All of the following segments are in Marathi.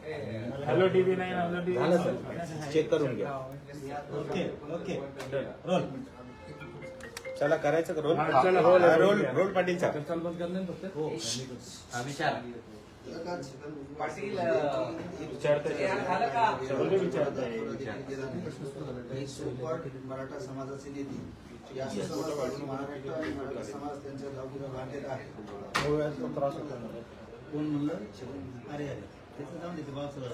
हॅलो टीव्ही नाही, हॅलो टीव्ही झालं सर, चेक करून घ्या. ओके ओके रोल चला करायचं का रोल? हा, चला. रोल रोल पाटील साहेब. चल बंद करले ना फक्त. हो विचार पाटील झालं का? सगळे विचारताय. मराठा समाजाचे नेते या समाजापासून महाराष्ट्र आणि मराठा समाज त्यांच्या जागीला बांधलेला आहे. कोण म्हणलं? अरे अरे त्याचं जाऊन देते बाब सगळं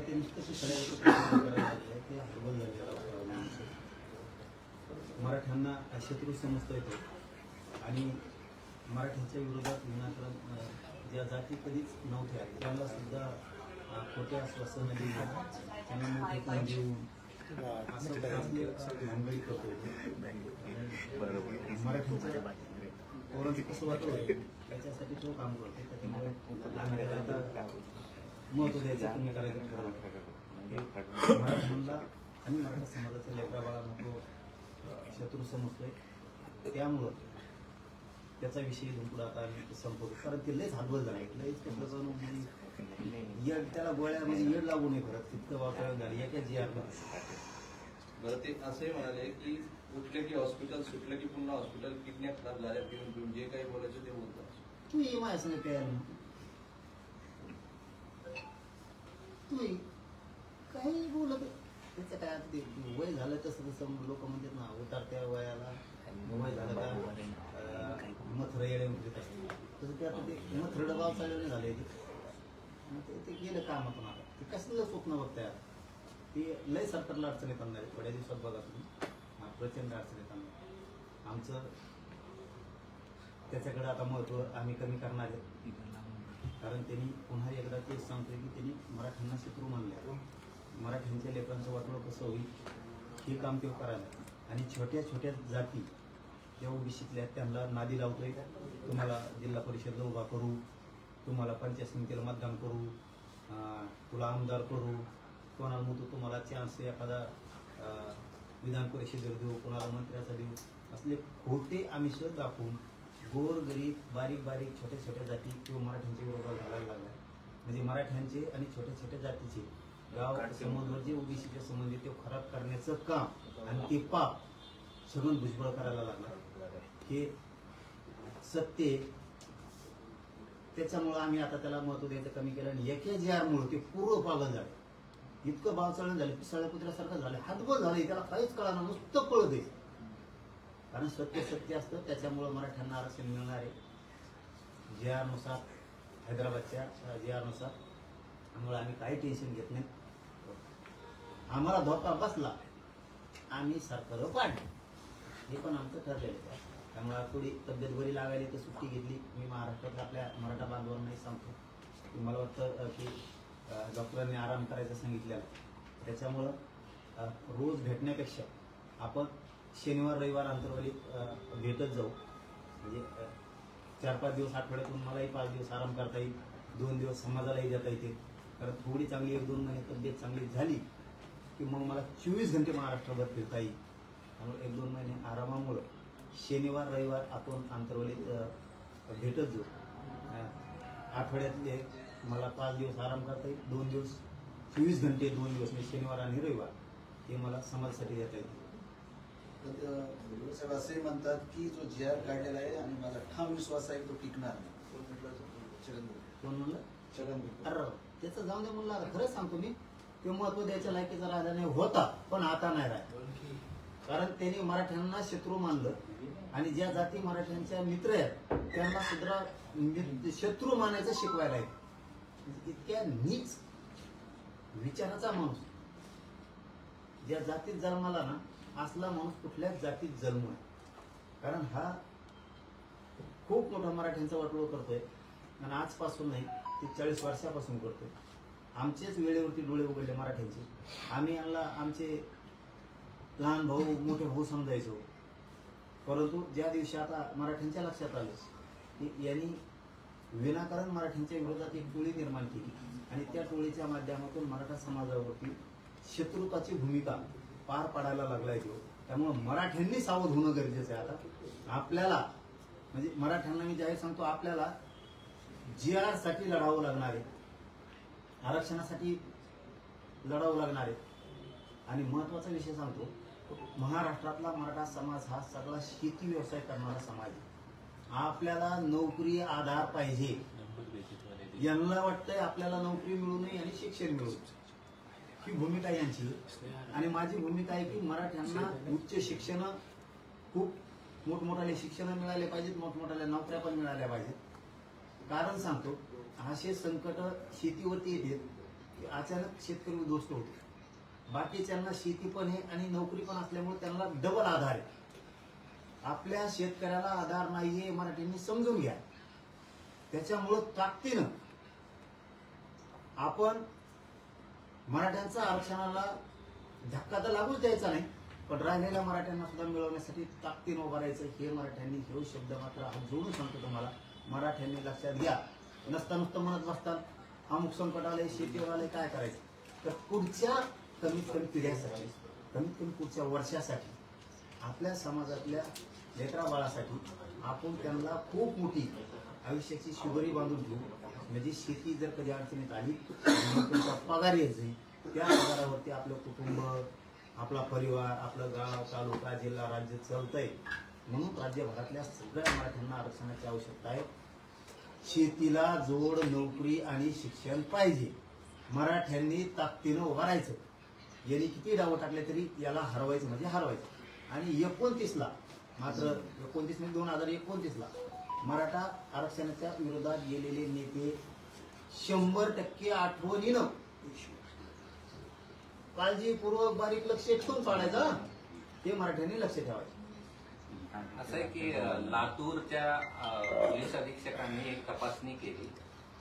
ते नुसतं मराठ्यांना शत्रू समजता येतो आणि मराठ्यांच्या विरोधात विनाकारण ज्या जाती कधीच नव्हत्या त्यांना सुद्धा खोट्या आश्वासनं देऊन त्यांना मोठे काम देऊन भांडवली करतो. मराठ्यांचं पोरांचं कसं वाटतं त्याच्यासाठी तो काम करतो. त्याच्यामुळे आता महत्व द्यायचं तुम्ही करायचं ठरवलं. मराठ्यांना आणि मराठा समाजाच्या लेकरा बाळांना तो शत्रू समजतोय. त्यामुळं त्याचा विषय पुढे आता आम्ही संपवतो. कारण ते लयच हातबल झाला लयच त्याला गोळ्यामध्ये येड लागू नये करत तितकं वापरायला झालं एका जी आर. बरं ते असंही म्हणाले की उठलं की हॉस्पिटल, सुटलं की पुन्हा हॉस्पिटल, किडन्या खराब झाल्या घेऊन जे काही बोलायचं ते बोलतात. तू माझ्या संग तयार तू काही बोलत त्याचं काय ते वय झालं तसं तसं लोक म्हणतात ना उतारत्या वयाला वय झालं का मथर येडे उठत असते तसं ते आता ते मथर डबाव चालवणे झाले ते गेलं कामातून. आता ते कसलं स्वप्न बघताय ते लय सरकारला अडचण येत आणणार थोड्या दिवसात बघा तुम्ही प्रचंड अडचण येत आणणार. आमचं त्याच्याकडे आता महत्व आम्ही कमी करणार आहे. कारण त्यांनी पुन्हा एकदा तेच सांगतोय की त्यांनी मराठ्यांना शत्रू मानले. मराठ्यांच्या लेकरांचं वाटलं कसं होईल हे काम ते करायला आणि छोट्या छोट्या जाती त्या ओबीसीतल्या त्यांना नादी लावतोय. तुम्हाला जिल्हा परिषदला उभा करू, तुम्हाला पंचायत समितीला मतदान करू, तुला आमदार करू, कोणाला म्हणतो तुम्हाला चान्स एखादा विधान परिषदेवर देऊ, कोणाला मंत्र्याचा देऊ, असले खोटे आमिष दाखवून गोर गरीब बारीक बारीक छोट्या छोट्या जाती किंवा मराठ्यांच्या विरोधात घालायला लागल्या. म्हणजे मराठ्यांचे आणि छोट्या छोट्या जातीचे गाव समोर जे ओबीसीच्या संबंधित ते खराब करण्याचं काम आणि ते पाप सगळं भुजबळ करायला लागला. हे सत्य त्याच्यामुळं आम्ही आता त्याला महत्व द्यायचं कमी केलं आणि एका जी आरमुळे ते पूर्व पागल झालं. इतकं बावचळण झालं पिसाळ्या कुत्र्यासारखं झालं हातबल झालं त्याला काहीच कळणार नुसतं पळ दे. कारण सत्य सत्य असतं. त्याच्यामुळं मराठ्यांना आरक्षण मिळणार आहे जे आरनुसार हैदराबादच्या जे आरनुसार. त्यामुळे आम्ही काही टेन्शन घेत नाही. आम्हाला धोका बसला आम्ही सरकार पाडलं हे पण आमचं ठरलेलं आहे. त्यामुळे थोडी तब्येत बरी लागायला तर सुट्टी घेतली. मी महाराष्ट्रात आपल्या मराठा बांधवांनाही सांगतो की मला वाटतं की डॉक्टरांनी आराम करायचं सांगितलेलं. त्याच्यामुळं रोज भेटण्यापेक्षा आपण शनिवार रविवार अंतर्वाली भेटत जाऊ. म्हणजे 4-5 दिवस आठवड्यातून मलाही 5 दिवस आराम करता येईल, 2 दिवस समाजालाही देता येते. कारण थोडी चांगली 1-2 महिने तब्येत चांगली झाली की मग मला 24 घंटे महाराष्ट्रभर फिरता येईल. त्यामुळे 1-2 महिने आरामामुळं शनिवार रविवार आपण आंतरवलीत भेटत जाऊ. आठवड्यातले मला 5 दिवस आराम करता येईल, 2 दिवस 24 घंटे 2 दिवस म्हणजे शनिवार आणि रविवार हे मला समाजासाठी देता येईल. साहेब असे म्हणतात की जो जी आर काढलेला आहे आणि माझा ठाम विश्वास आहे तो टिकणार नाही. कोण म्हणलं? अरे त्याचं जाऊन दे म्हणलं. खरंच सांगतो मी ते महत्व द्यायच्या लायकीचा राहिला नाही होता पण आता नाही राहिला. कारण त्यांनी मराठ्यांना शत्रू मानलं आणि ज्या जाती मराठ्यांच्या मित्र आहेत त्यांना सुद्धा शत्रू मानायचं शिकवायला आहे. इतक्या नीच विचाराचा माणूस ज्या जातीत जन्माला ना असला माणूस कुठल्याच जातीत जन्म आहे. कारण हा खूप मोठा मराठ्यांचा वाटोळ करतोय आणि आजपासून नाही ते 40 वर्षापासून करतोय. आमचेच वेळेवरती डोळे उघडले मराठ्यांचे. आम्ही यांना आमचे लहान भाऊ मोठे भाऊ समजायचो. परंतु ज्या दिवशी आता मराठ्यांच्या लक्षात आलं की यांनी विनाकारण मराठ्यांच्या विरोधात एक टोळी निर्माण केली आणि त्या टोळीच्या माध्यमातून मराठा समाजावरती शत्रुताची भूमिका पार पाडायला लागलाय तो. त्यामुळे मराठ्यांनी सावध होणं गरजेचं आहे. आता आपल्याला म्हणजे मराठ्यांना मी जाहीर सांगतो आपल्याला जी आर साठी लढावं लागणार आहे. आरक्षणासाठी लढावं लागणार आहे. आणि महत्वाचा विषय सांगतो, महाराष्ट्रातला मराठा समाज हा सगळा शेती व्यवसाय करणारा समाज आहे. आपल्याला नोकरी आधार पाहिजे. यांना वाटतंय आपल्याला नोकरी मिळू नये आणि शिक्षण मिळू, ही भूमिका यांची. आणि माझी भूमिका आहे की मराठ्यांना उच्च शिक्षण, खूप मोठमोठाले शिक्षण मिळाले पाहिजेत, मोठमोठ्या नोकऱ्या पण मिळाल्या पाहिजेत. कारण सांगतो, असे संकट शेतीवरती येते की अचानक शेतकरी उद्ध्वस्त होतो. बाकीच्यांना शेती पण आहे आणि नोकरी पण असल्यामुळे त्यांना डबल आधार आहे. आपल्या शेतकऱ्याला आधार नाहीये, मराठ्यांनी समजून घ्या. त्याच्यामुळं ताकदीनं आपण मराठ्यांचा आरक्षणाला धक्का तर लागूच द्यायचा नाही, पण राहिलेल्या मराठ्यांना सुद्धा मिळवण्यासाठी ताकदीनं उभं राहायचं. हे मराठ्यांनी हे शब्द मात्र हात जोडून सांगतो तुम्हाला. मराठ्यांनी लक्षात घ्या. नुसतं म्हणत बसतात अमुक संकट आलंय, शेतीवर आलंय, काय करायचं. तर पुढच्या कमीत कमी पिढ्यासाठी, कमीत कमी पुढच्या वर्षासाठी, आपल्या समाजातल्या लेकरा बाळासाठी आपण त्यांना खूप मोठी आयुष्याची शिवरी बांधून घेऊ. म्हणजे शेती जर कधी अडचणीत आली, तुमचा पगार यायचे, त्या पगारावरती आपलं कुटुंब, आपला परिवार, आपलं गाव, तालुका, जिल्हा, राज्य चालतंय. म्हणून राज्यभरातल्या सगळ्या मराठ्यांना आरक्षणाची आवश्यकता आहे. शेतीला जोड, नोकरी आणि शिक्षण पाहिजे. मराठ्यांनी ताकदीनं उभं राहायचं. यांनी किती डावं टाकले तरी याला हरवायचं म्हणजे हरवायचं. आणि 29ला मात्र 29 म्हणजे 2029ला मराठा आरक्षणाच्या विरोधात गेलेले नेते 100% आठवणीनं काळजीपूर्वक बारीक लक्ष ठेवून पाडायचं. ते मराठ्यांनी लक्ष ठेवायचं. असं आहे की लातूरच्या पोलीस अधीक्षकांनी एक तपासणी केली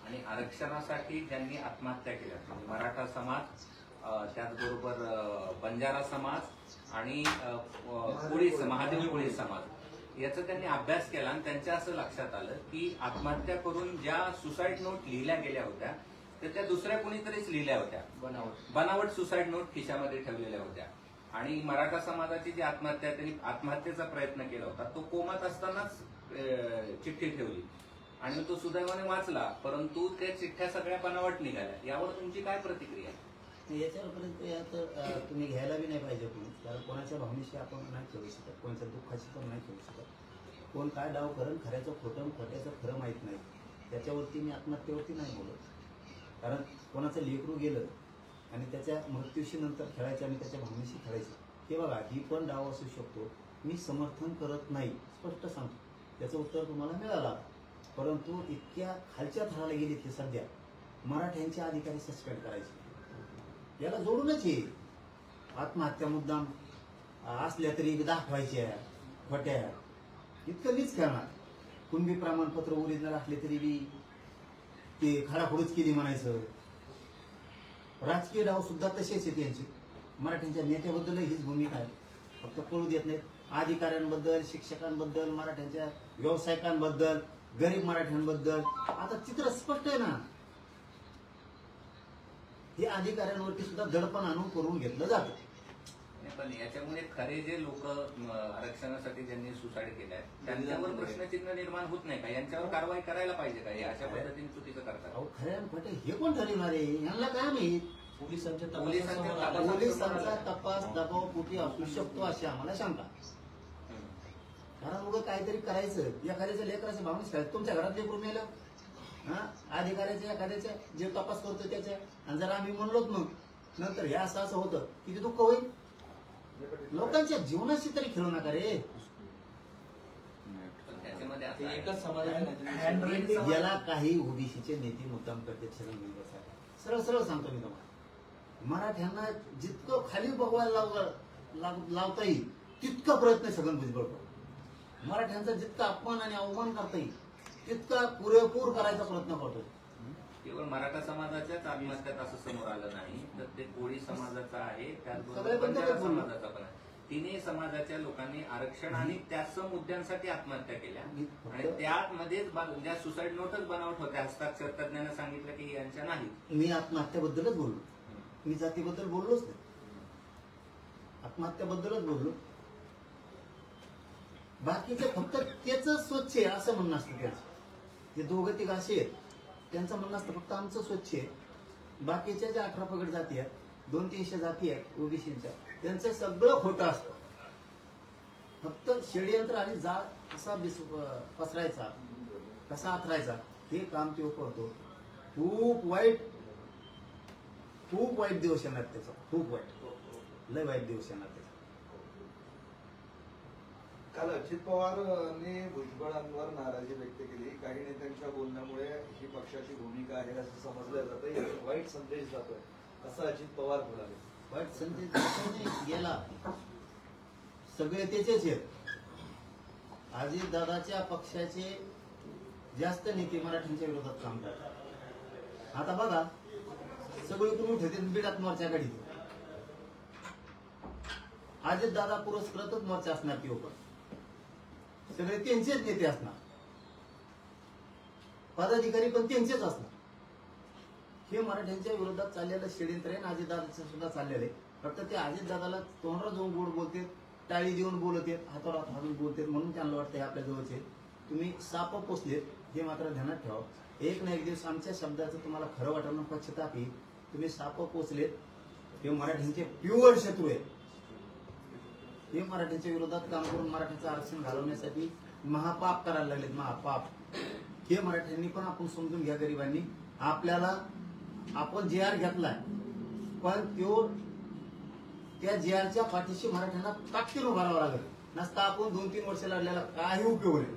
आणि आरक्षणासाठी ज्यांनी आत्महत्या केल्या, म्हणजे मराठा समाज, त्याचबरोबर बंजारा समाज आणि महादेव कोळी समाज, याचा त्यांनी अभ्यास केला आणि त्यांच्या असं लक्षात आलं की आत्महत्या करून ज्या सुसाईड नोट लिहिल्या गेल्या होत्या तर त्या दुसऱ्या कुणीतरीच लिहिल्या होत्या. बनावट सुसाईड नोट खिशामध्ये ठेवलेल्या होत्या. आणि मराठा समाजाची जी आत्महत्या, त्यांनी आत्महत्येचा प्रयत्न केला होता, तो कोमात असतानाच चिठ्ठी ठेवली आणि तो सुदैवाने वाचला, परंतु त्या चिठ्ठ्या सगळ्या बनावट निघाल्या. यावर तुमची काय प्रतिक्रिया? याच्यावरपर्यंत तुम्ही घ्यायला बी नाही पाहिजे कोणी. कारण कोणाच्या भावनेशी आपण नाही खेळू शकत, कोणाच्या दुःखाशी पण नाही खेळू शकत. कोण काय डाव करण, खऱ्याचं खोटं, खोट्याचं खरं माहीत नाही. त्याच्यावरती मी आत्महत्येवरती नाही बोलत. कारण कोणाचं लेकरू गेलं आणि त्याच्या मृत्यूशी नंतर खेळायचं आणि त्याच्या भावनेशी खेळायचं, हे बघा, ही पण डाव असू शकतो. मी समर्थन करत नाही, स्पष्ट सांगतो. त्याचं उत्तर तुम्हाला मिळालं. परंतु इतक्या खालच्या थराला गेली की सध्या मराठ्यांचे अधिकारी सस्पेंड करायचे, याला जोडूनच ये. आत्महत्या मुद्दाम असल्या तरी दाखवायच्या खोट्या, इतकं मीच खेळणार. कुणबी प्रमाणपत्र ओरिजिनल असले तरी बी ते खडाखोडच केली म्हणायचं. राजकीय डाव सुद्धा तसेच आहेत यांचे. मराठ्यांच्या नेत्याबद्दल हीच भूमिका आहे. फक्त कळू देत नाहीत. अधिकाऱ्यांबद्दल, शिक्षकांबद्दल, मराठ्यांच्या व्यावसायिकांबद्दल, गरीब मराठ्यांबद्दल आता चित्र स्पष्ट आहे ना. हे अधिकाऱ्यांवरती सुद्धा दडपण आणून करून घेतलं जातं. पण याच्यामुळे खरे जे लोक आरक्षणासाठी ज्यांनी सुसाईड केलंय त्यांच्यावर प्रश्नचिन्ह निर्माण होत नाही का? यांच्यावर कारवाई करायला पाहिजे का? हे अशा पद्धतीने चुकीचं करतात. अहो, खऱ्या खोटे हे कोण ठरवणार आहे? यांना काय माहित? पोलिसांचा तपास दबाव कुठे असू शकतो अशी आम्हाला शंका. कारण उगं काहीतरी करायचं, एखाद्याच्या लेकराच्या भावनेच काय. तुमच्या घरात लेकरू मेलं, अधिकाऱ्याच्या एखाद्याच्या जे तपास करतो त्याच्या, आणि जर आम्ही म्हणलोच मग नंतर हे असं असं होतं, किती दुःख होईल. लोकांच्या जीवनाशी तरी खेळू नका रे. याला काही ओबीसीचे नेते मुद्दाम करते. सरळ सरळ सांगतो मी तुम्हाला, मराठ्यांना जितकं खाली बघवायला लावता येईल तितका प्रयत्न छगन भुजबळ करतो. मराठ्यांचा जितका अपमान आणि अवमान करता येईल तितका पुरेपूर करायचा प्रयत्न करतो. केवळ मराठा समाजाच्याच आत्महत्यात असं समोर आलं नाही, तर ते कोळी समाजाचा आहे, त्याचबरोबर बंजारा समाजाचा पण आहे. तिन्ही समाजाच्या लोकांनी आरक्षण आणि त्याच मुद्द्यांसाठी आत्महत्या केल्या. आणि त्यामध्येच ज्या सुसाईड नोटच बनावट होत्या, हस्ताक्षर तज्ञांना सांगितलं की यांच्या नाही. मी आत्महत्याबद्दलच बोललो, मी जातीबद्दल बोललोच नाही. आत्महत्याबद्दलच बोललो. बाकीचं फक्त त्याच स्वच्छ आहे असं म्हणणं असतं त्यांचं. जे दोघं तिघ असे आहेत त्यांचं म्हणणं असतं फक्त आमचं स्वच्छ आहे, बाकीच्या ज्या 18 पगड जाती आहेत 200-300 जाती आहेत ओबीसीच्या त्यांचं सगळं खोटं असतं. फक्त षडयंत्र आणि जाळ कसा पसरायचा कसा आथरायचा हे काम तो करतो. खूप वाईट दिवस येणार त्याचा, खूप वाईट लय वाईट दिवस येणार त्याचा. काल अजित पवारांनी भुजबळांवर नाराजी व्यक्त केली. काही नेत्यांच्या बोलण्यामुळे ही पक्षाची भूमिका आहे असं समजलं जातं. याचा वाईट संदेश जातोय असं अजित पवार म्हणाले. वाईट संदेश गेला, सगळे त्याचेच आहेत. अजित दादाच्या पक्षाचे जास्त नेते मराठ्यांच्या विरोधात काम करतात. आता बघा सगळीकडून उठते बिडात मोर्चा काढी. अजित दादा पुरस्कृतच मोर्चा असणार ती पण सगळे त्यांचेच नेते असणार, पदाधिकारी पण त्यांचेच असणार. हे मराठ्यांच्या विरोधात चाललेलं षडयंत्र आहे. अजित दादाचं सुद्धा चाललेलं आहे. फक्त ते अजित दादाला तोंडावर जाऊन गोड बोलते, टाळी देऊन बोलते, हातावर हात घालून बोलते म्हणून त्यांना वाटतं हे आपल्या जवळचे. तुम्ही साप पोचलेत हे मात्र ध्यानात ठेवा. एक ना एक दिवस आमच्या शब्दाचं तुम्हाला खरं वाटणं पश्चाताप येईल. तुम्ही साप पोचलेत हे मराठ्यांचे प्युअर शत्रू आहेत. हे मराठ्यांच्या विरोधात काम करून मराठ्याचं आरक्षण घालवण्यासाठी महापाप करायला लागलेत, महापाप. हे मराठ्यांनी पण आपण समजून घ्या. गरिबांनी आपल्याला आपण जे आर घेतलाय पण तो त्या जे आरच्या पाठीशी मराठ्यांना ताकदीने उभा राहावं लागेल. नसता आपण 2-3 वर्ष लढल्याला काही उपयोग नाही.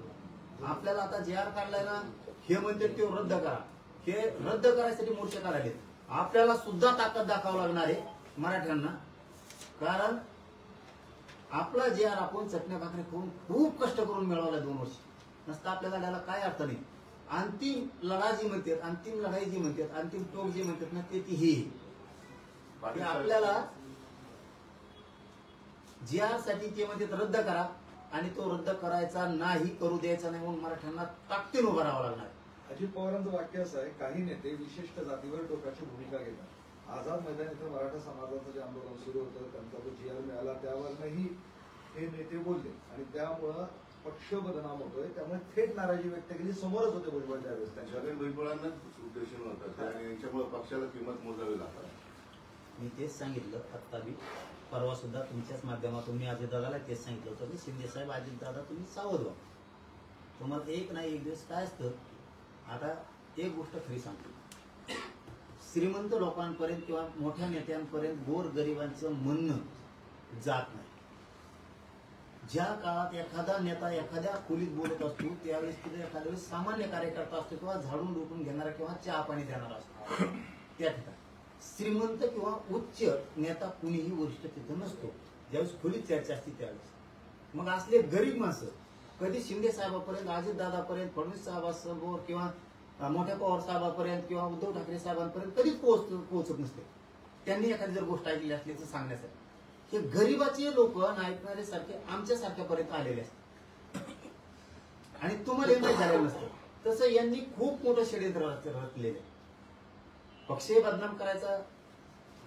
आपल्याला आता जे आर काढलाय ना हे म्हणते ते रद्द करा. हे रद्द करायसाठी मोर्चे काढायचे. आपल्याला सुद्धा ताकद दाखवावं लागणार आहे मराठ्यांना. कारण आपला जे आर आपण चटण्या भाकरी करून खूप कष्ट करून मिळवला 2 वर्ष. नसता आपल्या लढ्याला काय अर्थ नाही. अंतिम लढा जी म्हणतात, अंतिम लढाई जी म्हणतात, अंतिम टोक जी म्हणतात ना ते ही आपल्याला जी आर साठी ते म्हणतात रद्द करा आणि तो रद्द करायचा नाही, करू द्यायचा नाही म्हणून मराठ्यांना ताकदीने उभं राहावं लागणार. अजित पवारांचं वाक्य असं आहे, काही नेते विशिष्ट जातीवर टोकाची भूमिका घेतात. आझाद मैदान इथं मराठा समाजाचं जे आंदोलन सुरू होतं त्यांचा जो जी आर मिळाला त्यावरही हे नेते बोलले आणि त्यामुळं पक्ष बदनाम होतोय. त्यामुळे थेट नाराजी व्यक्त केली. समोरच होते भुजबळ त्यावेळेस. छगन भुजबळांनाच उद्देशून होतात आणि यांच्यामुळे पक्षाला किंमत मोजावी लागतात. मी तेच सांगितलं आत्ता मी परवा सुद्धा तुमच्याच माध्यमातून मी अजितदादाला तेच सांगितलं होतं की शिंदे साहेब अजितदादा तुम्ही सावध व्हा. तुम्हाला एक ना एक दिवस काय असतं. आता एक गोष्ट खरी सांगतो, श्रीमंत लोकांपर्यंत किंवा मोठ्या नेत्यांपर्यंत गोर गरिबांचं म्हणणं जात नाही. ज्या काळात एखादा नेता एखाद्या खोलीत बोलत असतो त्यावेळेस तिथे एखाद्या वेळेस सामान्य कार्यकर्ता असतो किंवा झाडून लुटून घेणारा किंवा चहा पाणी देणारा असतो. त्या ठिकाणी श्रीमंत किंवा उच्च नेता कुणीही वरिष्ठ तिथं नसतो. ज्यावेळेस खोलीत चर्चा असते त्यावेळेस मग असले गरीब माणसं कधी शिंदे साहेबांपर्यंत, अजितदादापर्यंत, फडणवीस साहेबांसमोर किंवा मोठ्या पवार साहेबांपर्यंत किंवा उद्धव ठाकरे साहेबांपर्यंत कधीच पोहोचत नसते. त्यांनी एखादी जर गोष्ट ऐकली असली तर सांगण्यासाठी हे गरीबाचे लोक ऐकणारे सारखे आमच्या सारख्यापर्यंत आलेले असतात आणि तुम्हाला हे माहीत झालेलं नसतं. तसं यांनी खूप मोठं षडयंत्र रचलेलं आहे. पक्षही बदनाम करायचा,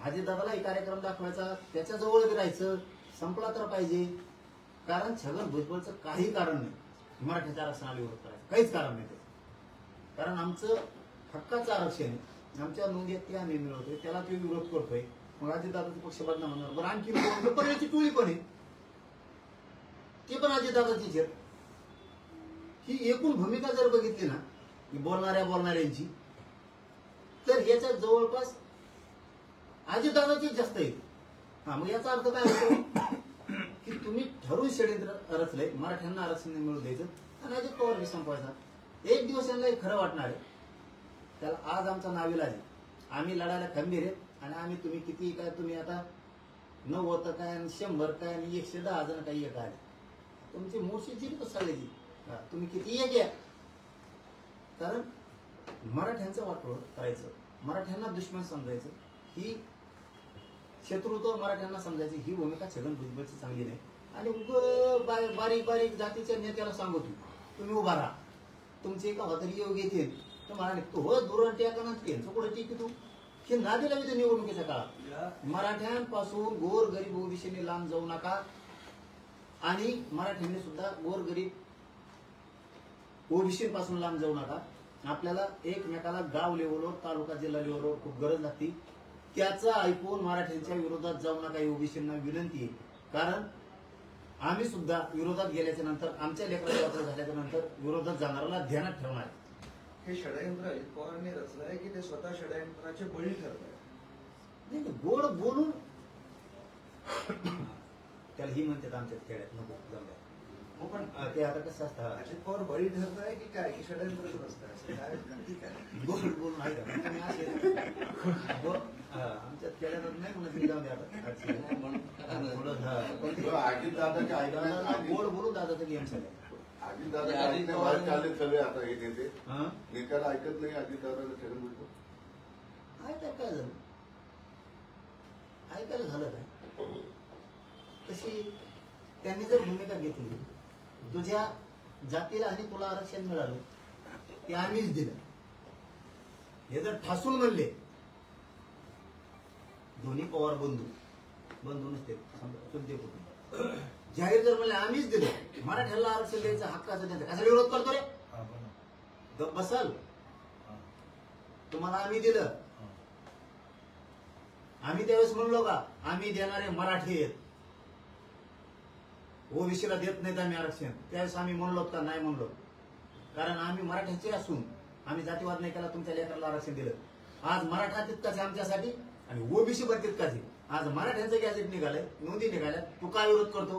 अजितदादाला कार्यक्रम दाखवायचा, त्याच्याजवळ राहायचं, संपला तर पाहिजे. कारण छगन भुजबळचं काही कारण नाही मराठ्याच्या आरक्षणाला विरोध करायचं, काहीच कारण नाही. कारण आमचं हक्काचं आरक्षण आहे, आमच्या नोंदी ते आम्ही मिळवतोय, त्याला तो विरोध करतोय. मग अजितदादाचा पक्ष बदनाम होणार. बरं आणखी पर्यायची टोळी पण आहे, ते पण अजितदादाचीच आहेत. ही एकूण भूमिका जर बघितली ना बोलणाऱ्यांची तर याच्यात जवळपास अजितदादाचीच जास्त आहेत. हा मग याचा अर्थ काय होतो की तुम्ही ठरवून षडयंत्र रचलंय मराठ्यांना आरक्षण मिळवून द्यायचं आणि अजित पवार संपवायचा. एक दिवस यांना खरं वाटणार आहे. त्याला आज आमचा नाविलाज आहे. आम्ही लढायला खंबीर आहेत आणि आम्ही तुम्ही किती काय तुम्ही आता 90 काय 100 काय आणि 110 जण काही एक आहे तुमची मोठी जी सगळ्याची तुम्ही किती एक या. कारण मराठ्यांचं वाटोळ करायचं, मराठ्यांना दुश्मन समजायचं, ही शत्रुत्व मराठ्यांना समजायची ही भूमिका छगन भुजबळची चांगली नाही. आणि बारीक बारीक जातीच्या नेत्याला सांगतो तुम्ही उभा राहा, तुमचे एका होतरी योग येतील तर मला तो दुरण टेका त्यांचं कुठं टिकी तू हे नादीला मी निवडणुकीच्या काळात मराठ्यांपासून गोर गरीब ओबीसीने लांब जाऊ नका आणि मराठ्यांनी सुद्धा गोर गरीब ओबीसी पासून लांब जाऊ नका. आपल्याला एकमेकाला गाव लेवलवर, तालुका, जिल्हा लेवलवर खूप गरज लागते. त्याचं ऐकून मराठ्यांच्या विरोधात जाऊ नका ही ओबीसींना विनंती आहे. कारण आम्ही सुद्धा विरोधात गेल्याच्या नंतर, आमच्या लेकराच्या झाल्याच्या नंतर विरोधात जाणाऱ्याला ध्यानात ठेवणार. हे षडयंत्र अजित पवारांनी रचलं आहे की ते स्वतः षडयंत्राचे बळी ठरत आहे? नाही, गोड बोलून त्याला ही म्हणतात आमच्या खेड्यात नको जाऊ द्या. हो, पण ते आता कसं असतं, अजित पवार बळी ठरत आहे की काय, की षडयंत्रच नसतं असं काय ठीक आहे? गोड बोलून आहे का? तुम्ही असे आमच्या खेड्यात नाही म्हणत मी, जाऊ द्या आता. थोडं, हा. पण ते अजितदादाच्या ऐकण्यात गोड बोलून दादाचं गेम सगळं. अजितदादाच्या ऐकण्यात बाहेर चालले सगळे आता हे नेते. हा, नेत्याला ऐकत नाही अजितदादाला छगन भुजबळ. ऐकायला काय झालं? ऐकायला झालं काय? तशी त्यांनी जर भूमिका घेतली, तुझ्या जातीला आणि तुला आरक्षण मिळालं ते आम्हीच दिलं, हे जर ठासून म्हणले, दोन्ही पवार बंधू नसते, चुलते कुटुंब, जाहीर जर म्हणले आम्हीच दिलं, मराठ्याला आरक्षण द्यायचं हक्काचं द्यायचं, कसा विरोध करतो रे? गप्प बसाल. तुम्हाला आम्ही दिलं, आम्ही त्यावेळेस म्हणलो का आम्ही देणारे मराठी आहेत, ओबीसीला देत नाहीत आम्ही आरक्षण? त्यावेळेस आम्ही म्हणलो का? नाही म्हणलो. कारण आम्ही मराठ्याचे असून आम्ही जातीवाद नाही केला, तुमच्या लेकराला आरक्षण दिलं. आज मराठा तितकाच आहे आमच्यासाठी आणि ओबीसी पण तितकाच आहे. आज मराठ्यांचं गॅजेट निघालंय, नोंदी निघाल्या, तू काय विरोध करतो?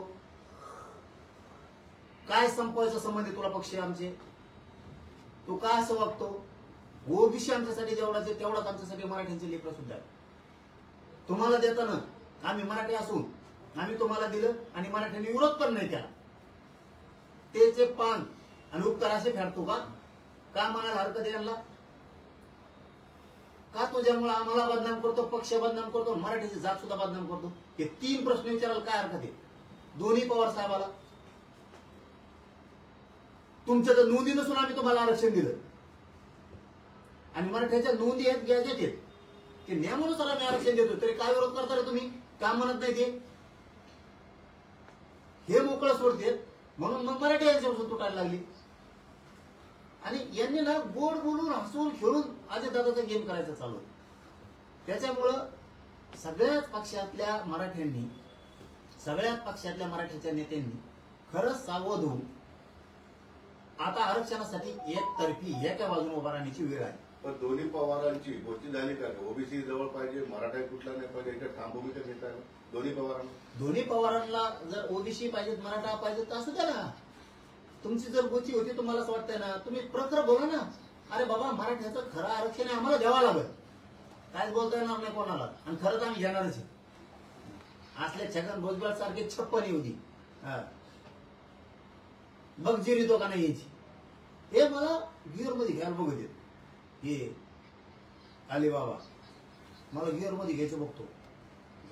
काय संपवायचा संबंध आहे तुला पक्ष आमचे? तू काय असं वागतो? ओबीसी आमच्यासाठी जेवढाच आहे तेवढाच आमच्यासाठी मराठ्यांचे लेकरं सुद्धा आहे. तुम्हाला देताना आम्ही मराठी असून आम्ही तुम्हाला दिलं आणि मराठ्यांनी विरोध पण नाही केला. त्याचे पान आणि उपकार असे फेडतो का? का म्हणायला हरकत यांना? का तुझ्यामुळे आम्हाला बदनाम करतो, पक्ष बदनाम करतो, मराठीची जात सुद्धा बदनाम करतो? हे 3 प्रश्न विचारायला काय हरकत आहे दोन्ही पवार साहेबाला? तुमच्या तर नोंदी नसून आम्ही तुम्हाला आरक्षण दिलं आणि मराठ्याच्या नोंदी आहेत, गॅजेट आहेत, ते नियमानुसार आम्ही आरक्षण देतो, तरी काय विरोध करता रे तुम्ही? का म्हणत नाही ते? हे मोकळं सोडते म्हणून मग मराठी यांच्यापासून तुटायला लागली. आणि यांनी ना गोड बोलून, हसून, खेळून अजितदादाचा गेम करायचा चालू. त्याच्यामुळं सगळ्याच पक्षातल्या मराठ्यांनी, सगळ्याच पक्षातल्या मराठ्याच्या नेत्यांनी खरंच सावध होऊन आता आरक्षणासाठी एकतर्फी एका बाजूने उभा राहण्याची वेळ आहे. पण दोन्ही पवारांची गोष्टी झाली का? ओबीसी जवळ पाहिजे, मराठा कुठला नाही पाहिजे, याच्यात ठाम भूमिका घेता का दोन्ही पवारांना? जर ओबीसी पाहिजेत, मराठा पाहिजेत तर असू द्या ना. तुमची जर गोची होती, तुम्हाला असं वाटतंय ना, तुम्ही प्रखर बोला ना. अरे बाबा, मराठ्याचं खरं आरक्षण आहे, आम्हाला द्यावं लागेल, काहीच बोलता येणार नाही कोणाला, आणि खरंच आम्ही घेणारच आहे. असल्या छगन भुजबळ सारखे 56 होती, बघ जिरी तो का नाही यायची, हे मला गिअर मध्ये घ्यायला बघत येत. हे आले बाबा, मला गिअर मध्ये घ्यायचं बघतो,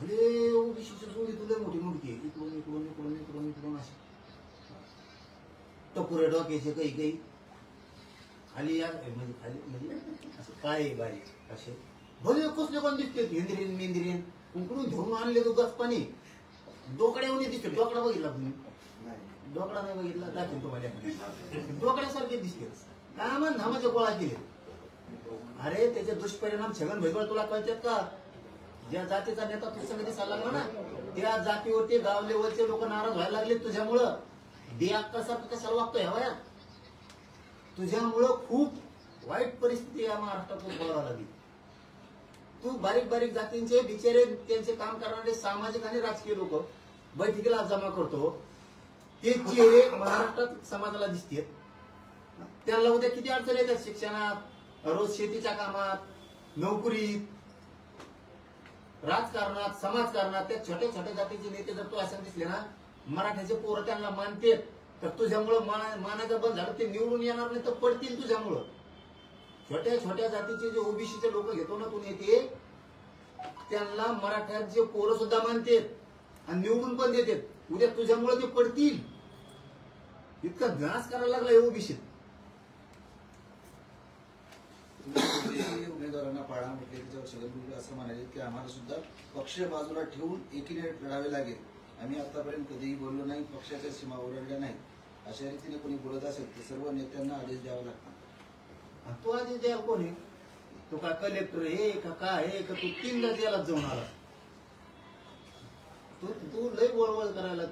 भले ओबीसीची जोडी तुला मोठी मोठी आहे, इकडून इकडून इकडून इकडून इकडून अशी टपुरे डोक्याचे काही खाली या, म्हणजे खाली म्हणजे असं काय बारीक असे भले कसले पण दिसते, हेंद्रीन मेंद्रीन उकडून घेऊन आणले तो गचपाणी, डोकड्या येऊन दिसते. डोकडा बघितला तुम्ही? डोकडा नाही बघितला, दाखवतो माझ्या. डोकड्यासारखे दिसते, कामान धामाचे गोळा केले. अरे त्याचे दुष्परिणाम छगन भुजबळ तुला कळतात का? ज्या जातीचा नेता तुझ्या दिसायला लागला ना, त्या जातीवरती गाव लेवलचे लोक नाराज व्हायला लागले तुझ्यामुळं. बेअक्कलसारखं कशाला वागतोय ह्या वयात? तुझ्यामुळं खूप वाईट परिस्थिती या महाराष्ट्रात उद्भवायला लागली. तू बारीक बारीक जातींचे बिचारे, त्यांचे काम करणारे सामाजिक आणि राजकीय लोक बैठकीला जमा करतो, ते चेहरे महाराष्ट्रात समाजाला दिसतात. त्यांना उद्या किती अडचण येतात शिक्षणात, रोज शेतीच्या कामात, नोकरीत, राजकारणात, समाजकारणात. त्या छोट्या छोट्या जातीचे नेते जर तू असं दिसले ना, मराठ्याचे पोरं त्यांना मानते, तर तुझ्यामुळं मानायचं बंद झालं, ते निवडून येणार नाही तर पडतील तुझ्यामुळं. छोट्या छोट्या जातीचे जे ओबीसीचे लोक घेतो ना तू नेते, त्यांना मराठ्यांचे पोरं सुद्धा मानतात आणि निवडून पण देतात. उद्या तुझ्यामुळे ते पडतील. इतका नाश करायला लागला ओबीसी. उमेदवारांना पाळा म्हटले, त्याच्यावर छगन भुजबळ असं म्हणाले की आम्हाला सुद्धा पक्ष बाजूला ठेवून एकीने लढावे लागेल. आम्ही आतापर्यंत कधीही बोललो नाही, पक्षाच्या सीमा ओलांडल्या नाही. अशा रीतीने कोणी बोलत असेल तर सर्व नेत्यांना आदेश द्यावा लागतात. आणि तू आधी द्यायला कोण आहे? तू का कलेक्टर आहे का काय आहे का? तू 3दा जेलात जाऊन आला. तू लय बोलबोल करायला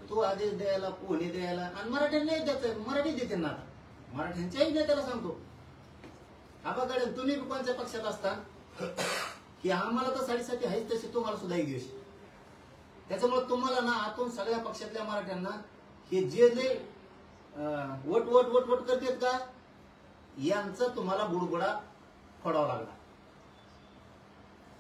तू आदेश द्यायला कोणी द्यायला आणि मराठ्यांना नाही द्यायचं. मराठी देते ना आता मराठ्यांच्याही नेत्याला सांगतो आबाकडे तुम्ही कोणत्या पक्षात असता की आम्हाला तर 7.5 आहेच तसे तुम्हाला सुद्धा एक दिवस. त्याच्यामुळे तुम्हाला ना आतून सगळ्या पक्षातल्या मराठ्यांना हे जे लय वट वट वट वट करतात का यांचा तुम्हाला बुडबुडा फोडावा लागला.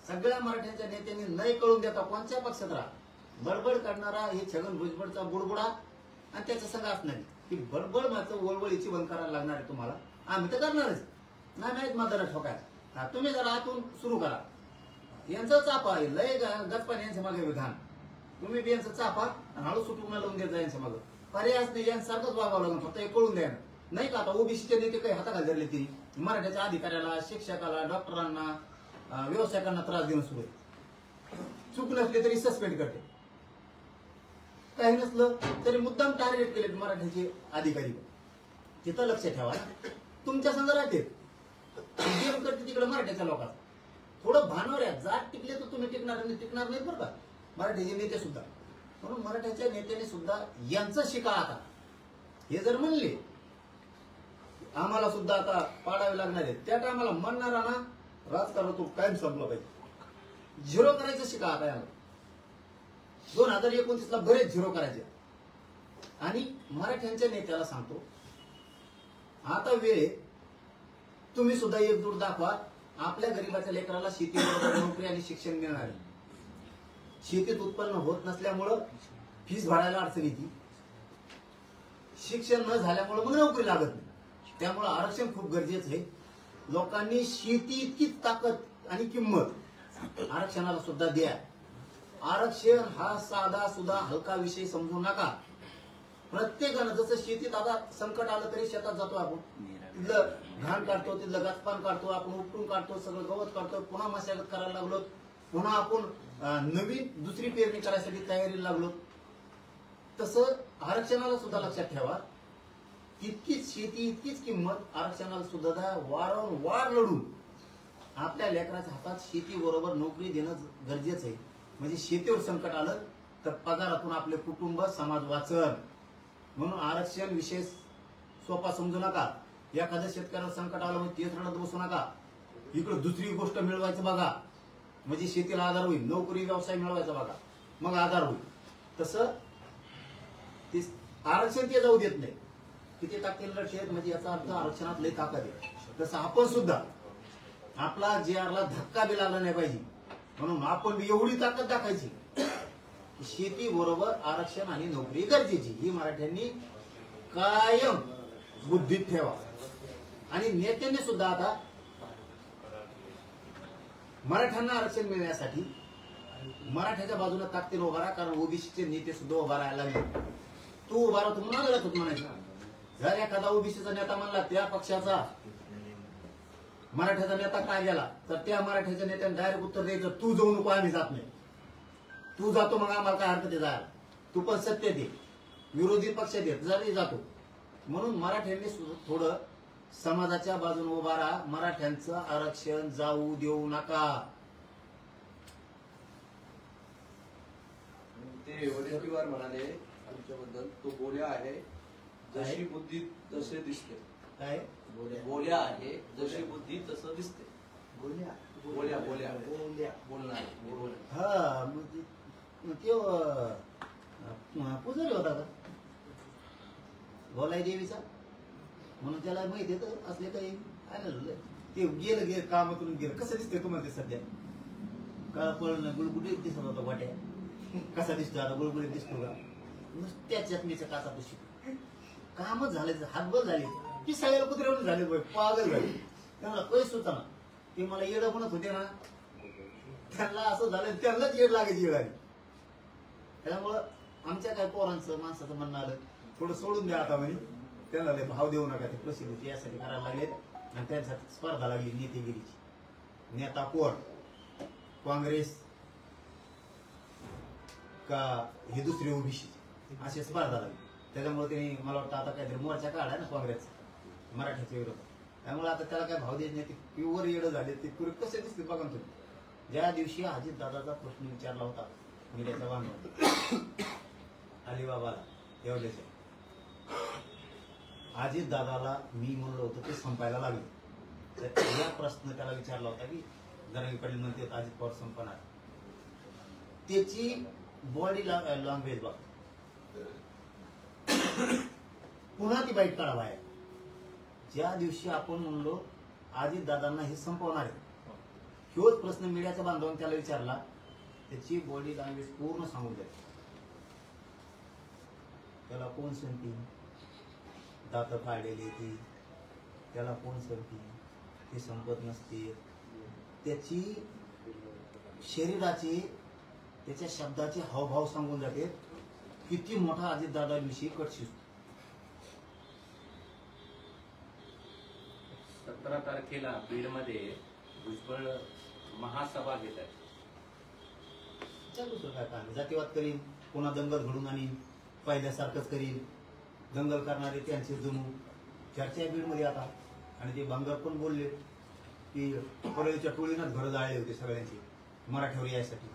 सगळ्या मराठ्यांच्या नेत्यांनी नाही कळून देता कोणत्या पक्षात राहा बडबड करणारा हे छगन भुजबळचा बुडबुडा आणि त्याच्या संघ असणारी ही बडबड मात्र वळवळीची बंद करायला लागणार आहे तुम्हाला. आम्ही तर करणारच नाही माहीत मात्र ठोकाय. तुम्ही जरा आतून सुरू करा. यांचं चापा आहे लय गप्पा यांच्या मागे विधान. तुम्ही बी यांचं चापा आणि हळू सुटून लावून द्यायचा यांच्या मागे. पर्यायच नाही यांसारखंच वागावं लागून फक्त हे कळून द्या. नाही का आता ओबीसीचे नेते काही हाताखाली धरले तरी मराठ्याच्या अधिकाऱ्याला शिक्षकाला डॉक्टरांना व्यावसायिकांना त्रास देणं सुरू आहे. चूक नसली तरी सस्पेंड करते. काही नसलं तरी मुद्दाम टार्गेट केले मराठ्याचे अधिकारी. तिथं लक्ष ठेवा तुमच्या संघ राहते गेम करते तिकडे मराठ्याच्या लोकांना. थोडं भानवर आहे. जात टिकले तर तुम्ही टिकणार नाहीत बरं का मराठ्याचे नेते सुद्धा. म्हणून मराठ्याच्या नेत्याने सुद्धा यांचं शिका आता. हे जर म्हणले आम्हाला सुद्धा आता पाडावे लागणार आहे त्या टायमाला म्हणणारा ना राजकारण तो कायम संपला पाहिजे. झिरो करायचं शिका आता याला. 2029 ला बरेच झिरो करायचे. आणि मराठ्यांच्या नेत्याला सांगतो आता वेळ तुम्ही सुद्धा एकजूट दाखवा. आपल्या गरीबाच्या लेकराला शेतीबरोबर नोकरी आणि शिक्षण मिळणार आहे. शेतीत उत्पन्न होत नसल्यामुळं फीस भरायला अडचण येते. शिक्षण न झाल्यामुळे मग नोकरी लागत नाही. त्यामुळे आरक्षण खूप गरजेचं आहे. लोकांनी शेती इतकीच ताकद आणि किंमत आरक्षणाला सुद्धा द्या. आरक्षण हा साधा सुद्धा हलका विषय समजू नका. प्रत्येकानं जसं शेतीत आता संकट आलं तरी शेतात जातो आपण. तिथलं घाण काढतो तिथलं गाचपान काढतो आपण उपटून काढतो सगळं गवत काढतो. पुन्हा मशागत करायला लागलो. पुन्हा आपण नवीन दुसरी पेरणी करायसाठी तयारीला लागलो. तसं आरक्षणाला सुद्धा लक्षात ठेवा. तितकीच शेती इतकीच किंमत आरक्षणाला सुद्धा द्या. वारंवार लढून आपल्या लेकराच्या हातात शेती बरोबर नोकरी देणं गरजेचं आहे. म्हणजे शेतीवर संकट आलं तर पगारातून आपले कुटुंब समाज वाचन. म्हणून आरक्षण विषय सोपा समजू नका. एखाद्या शेतकऱ्याला संकट आलं म्हणजे तेच रडत बसू नका. इकडे दुसरी गोष्ट मिळवायचं बघा म्हणजे शेतीला आधार होईल. नोकरी व्यवसाय मिळवायचा बघा मग आधार होईल. तसं आरक्षण ते जाऊ देत नाही. किती ताकदीला लढत म्हणजे याचा अर्थ आरक्षणात लई ताकद आहे. तसं आपण सुद्धा आपला JR ला धक्का बी लागला नाही पाहिजे म्हणून आपण एवढी ताकद दाखवायची. शेती बरोबर आरक्षण आणि नोकरी गरजेची ही मराठ्यांनी कायम बुद्धीत ठेवा. आणि नेत्यांनी सुद्धा आता मराठ्यांना आरक्षण मिळण्यासाठी मराठ्याच्या बाजूला ताकदीने उभा राहा. कारण ओबीसीचे नेते सुद्धा उभा राहायला लागले. तू उभा राहतो म्हणून लढत होत म्हणायचं. जर एखादा ओबीसीचा नेता म्हणला त्या पक्षाचा मराठ्याचा नेता काय गेला तर त्या मराठ्याच्या नेत्याने डायरेक्ट उत्तर द्यायचं तू जाऊ नको आम्ही जात नाही. तू जातो मग आम्हाला काय हरकत आहे जायला. तू पण सत्य दे विरोधी पक्षात येत जरी जातो. म्हणून मराठ्यांनी थोडं समाजाच्या बाजूने उभा राहा. मराठ्यांचं आरक्षण जाऊ देऊ नका. ते वडेट्टीवार म्हणाले आमच्याबद्दल तो बोल्या आहे जशी बुद्धी तसे दिसते. काय बोल्या आहे जशी बुद्धी तसं दिसते. बोलल्या बोल्या बोल्या बोलल्या बोलणार हा मग ते पुजारी होता का गोलाई देवीचा म्हणून त्याला माहिती येतं असले काही ते गेलं कामातून गेलं. कसं दिसतंय तुम्हाला ते सध्या का पळणं गुळगुडीत दिसत होता वाट्या. कसा दिसतो आता गुळगुडीत दिसतो का नुसत्या चटणीच्या काचा पुशी कामच झाले हातबल झाले की सगळ्याला कुत्र्यावर झाले पागल झाले. त्यांना पैसे सुद्धा ना ते मला येडं म्हणत होते ना त्यांना असं झालं त्यांनाच येड लागायची येड आली. त्यामुळं आमच्या काय पोरांचं माणसाचं म्हणणं आलं थोडं सोडून द्या आता म्हणजे त्यांना भाव देऊ नका. ते प्रसिद्धी यासाठी करायला लागलेत आणि त्यांच्यासाठी स्पर्धा लागली नेतेगिरीची. नेता कोण काँग्रेस का ही दुसरी ओबीसी अशी स्पर्धा लागली. त्याच्यामुळे त्यांनी मला वाटतं आता काहीतरी मोर्चा काढाय ना काँग्रेसचा मराठ्याच्या विरोधात. त्यामुळे आता त्याला काय भाव देत नाही, ते प्युअर येडं झाले. ते पूर्वी कसे दिसते बघा ना तुम्ही. ज्या दिवशी अजितदादाचा प्रश्न विचारला होता मीडियाच्या बांधवांनी अलिबाबाला एवढ्याच्या, अजितदादाला मी म्हणलं होतं ते संपायला लागले. तर या प्रश्न त्याला विचारला होता की जरांगे पाटील म्हणते अजित पवार संपणार, त्याची बॉडी लँग्वेज बघ. पुन्हा ती बाईट काढा बाहेर. ज्या दिवशी आपण म्हणलो अजितदादांना हे संपवणार आहे, ह्योच प्रश्न मीडियाच्या बांधवांनी त्याला विचारला, त्याची बॉडी लँग्वेज पूर्ण सांगून द्या. त्याला कोण संपी, दात काढलेली ती, त्याला कोण संपी, ते संपत नसते. त्याची शरीराची, त्याच्या शब्दाचे हावभाव सांगून जाते किती मोठा अजितदादांविषयी कट शिजतो. 17 तारखेला बीडमध्ये भुजबळ महासभा घेत आहे. दुसरं काय काम, जातीवाद करीन, पुन्हा दंगल घडून आणीन, पहिल्यासारखंच करीन. दंगल करणारे त्यांचे जणू चर्चा आहे बीडमध्ये आता. आणि ते बांगर पण बोलले की परळीच्या टोळीनंच घरं जाळले होते सगळ्यांचे मराठ्यावर यायसाठी.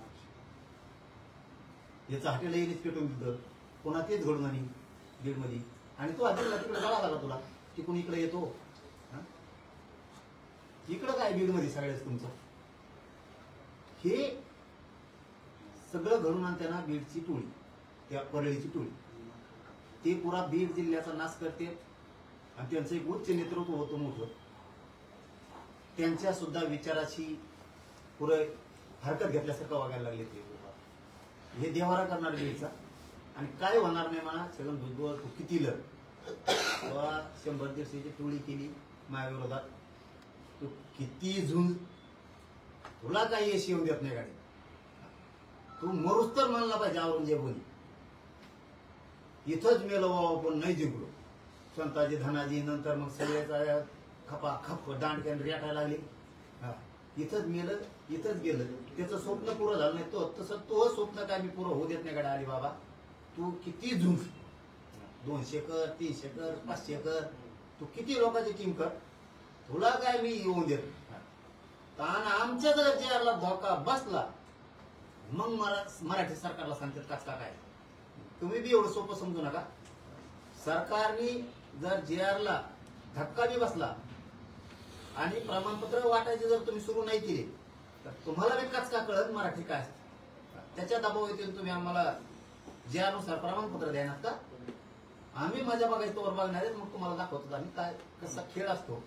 याचं हॉटेल येईनच पेटून दिलं, पुन्हा तेच घडून आणि बीडमध्ये. आणि तो हॉटेलला तिकडे जावा लागला तुला, तिकडून इकडे येतो. इकडं काय बीडमध्ये सगळ्याच तुमचं हे सगळं घडून आणताना बीडची टोळी, त्या परळीची टोळी, ते पुरा बीड जिल्ह्याचा नाश करते. आणि त्यांचं एक उच्च नेतृत्व होतं मोठं, त्यांच्या सुद्धा विचाराची पुरे हरकत घेतल्यासारखं वागायला लागले ते. हे देवारा करणार बीडचा. आणि काय होणार नाही म्हणा, छगन भुजबळ तू किती लढ, 100-150ची टोळी केली माझ्या विरोधात, तू किती झुंज, तुला काही यश येऊन देत नाही गाडी. तू मरूच तर म्हणला पाहिजे औरंगजेबोनी, इथंच मेलो बाबा पण नाही जिंकलो. संताजी धनाजी नंतर मग सगळ्याचा खपा खप दांडक्यान रेटायला लागली. इथंच मेलं, इथंच गेलं. त्याचं स्वप्न पुरं झालं नाही. तो तसं तो स्वप्न काय मी पुरं होऊ देत नाही गाडी. अरे बाबा तू किती झुंज, 200 कर, 300 कर, 500 कर, तू किती लोकांची टीम कर, तुला काय मी येऊन देत. आणि आमच्या जर JRला धोका बसला मग मला मराठी सरकारला सांगतात काचका काय. तुम्ही बी एवढं सोपं समजू नका. सरकारने जर JRला धक्का बी बसला आणि प्रमाणपत्र वाटायचे जर तुम्ही सुरू नाही केले तर तुम्हाला बी काचका कळत मराठी काय. त्याच्या दबाव येतील तुम्ही आम्हाला JR नुसार प्रमाणपत्र द्यायनात का. आम्ही माझ्या बघायचं तोवर बघणार आहे, मग तुम्हाला दाखवतो आम्ही काय कसा खेळ असतो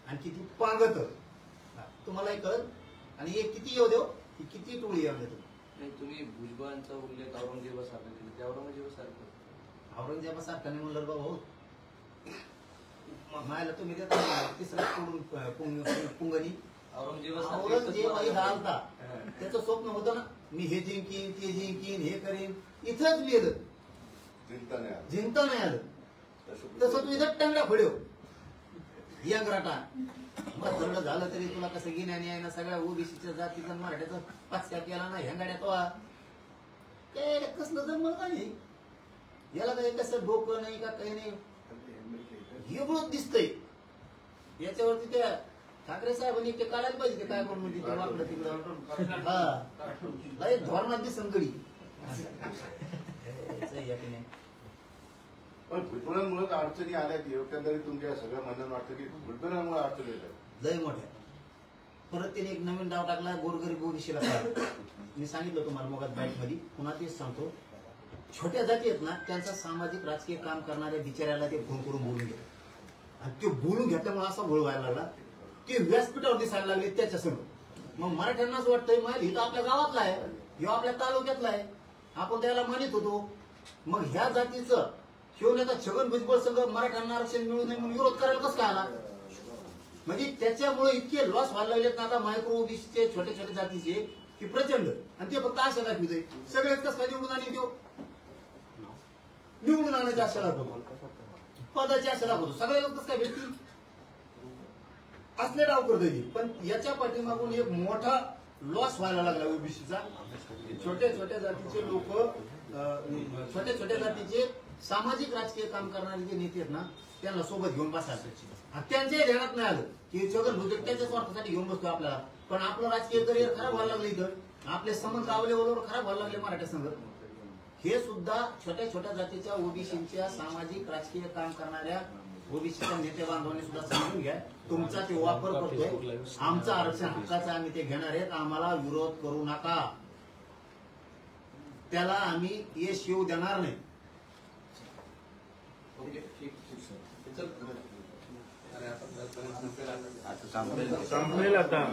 आणि किती पांगत तुम्हालाही कळत. आणि एक किती येऊ देऊ की किती टोळी येऊ देतो. तुम्ही भुजबळांचा उल्लेख औरंगजेबासारखा केला, त्या औरंगजेबासारखं औरंगजेबासारखं नाही म्हणलं बाबा. हो मायला तुम्ही देता तिसरा पुंगणी औरंगजेब आलता, त्याचं स्वप्न होतं ना मी हे जिंकीन ते जिंकीन हे करीन, इथंच लिहिलं, जिंकता नाही आलं. तसं तू इथं टंगडा फोडव यंगराटा. मग थोडं झालं तरी तुला कसं घेण्याने आहे ना, सगळ्या ओबीसीच्या जातीचा मराठ्याचा पाचक्या केला ना ह्यांगाड्या तो कसलं जन्म नाही. याला काही कसं डोकं नाही का काही नाही, एवढं दिसतंय. याच्यावरती त्या ठाकरे साहेबांनी ते काढायला पाहिजे ते काय म्हणून तिथे वाकडं तिकडं. हा धोरणात दिसन गडी. पण भुजबळांमुळे अडचणी आल्या की एकंदरीत तुमच्या सगळ्या मनात वाटतं की भुजबळांमुळे अडचणी येतात लय मोठ्या. परत त्याने एक नवीन डाव टाकला गोरगरीब ओबीसीला. मी सांगितलं तुम्हाला मगात बाईट मध्ये, पुन्हा तेच सांगतो. छोट्या जाती आहेत ना त्यांचा सामाजिक राजकीय काम करणाऱ्या बिचाऱ्याला ते फोन करून बोलून घेतात. आणि ते बोलून घेतल्यामुळे असा गोळ व्हायला लागला ते व्यासपीठावर दिसायला लागले त्याच्यासमोर. मग मराठ्यांनाच वाटतंय माहिती ही तर आपल्या गावातला आहे, ह्यो आपल्या तालुक्यातला आहे, आपण त्याला मानित होतो. मग ह्या जातीचं ह्यो नेता छगन भुजबळ सगळं मराठ्यांना आरक्षण मिळू नये म्हणून विरोध करायला कसं काय आला. म्हणजे त्याच्यामुळे इतके लॉस व्हायला लागलेत ना आता मायक्रो ओबीसीचे छोटे छोटे जातीचे की प्रचंड. आणि ते फक्त आशा दाखवते सगळेच कसं काय निवडून आणि तो निवडून आणायची आशा दाखवतो, पदाची आशा दाखवतो, सगळे लोक कसं काय भेटतील असले डाव करता येईल. पण याच्या पाठीमागून एक मोठा लॉस व्हायला लागला ओबीसीचा. छोट्या छोट्या जातीचे लोक, छोट्या छोट्या जातीचे सामाजिक राजकीय काम करणारे जे नेते आहेत ना त्यांना सोबत घेऊन बसायचं आणि त्यांच्याही ध्यानात नाही आलं की सगळं भुजबळ त्याच्या स्वार्थासाठी घेऊन बसतो आपल्याला. पण आपलं राजकीय करिअर खराब व्हायला लागलं इथं, आपले संबंध आवलेवर खराब व्हायला लागले मराठा संघ. हे सुद्धा छोट्या छोट्या जातीच्या ओबीसीच्या सामाजिक राजकीय काम करणाऱ्या ओबीसीच्या नेते बांधवांनी सुद्धा समजून घ्या. तुमचा ते वापर करतोय, आमचा आरक्षण हक्काचा आम्ही ते घेणार आहेत, आम्हाला विरोध करू नका. त्याला आम्ही यश येऊ देणार नाही. ओके ठीक सर. चल. अरे आता संपलेलं आहे. संपलेलं आता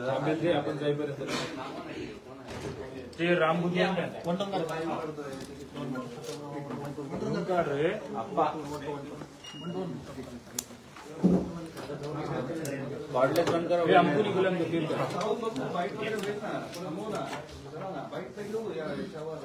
थांबेल ते आपण जाईपर्यंत. ते रामबुद्धी काढ रे हे अंकुरी गुलाम घेतील का? बाईट वगैरे होईल ना, थांबव ना, चला ना, बाईट तर घेऊ या याच्यावर.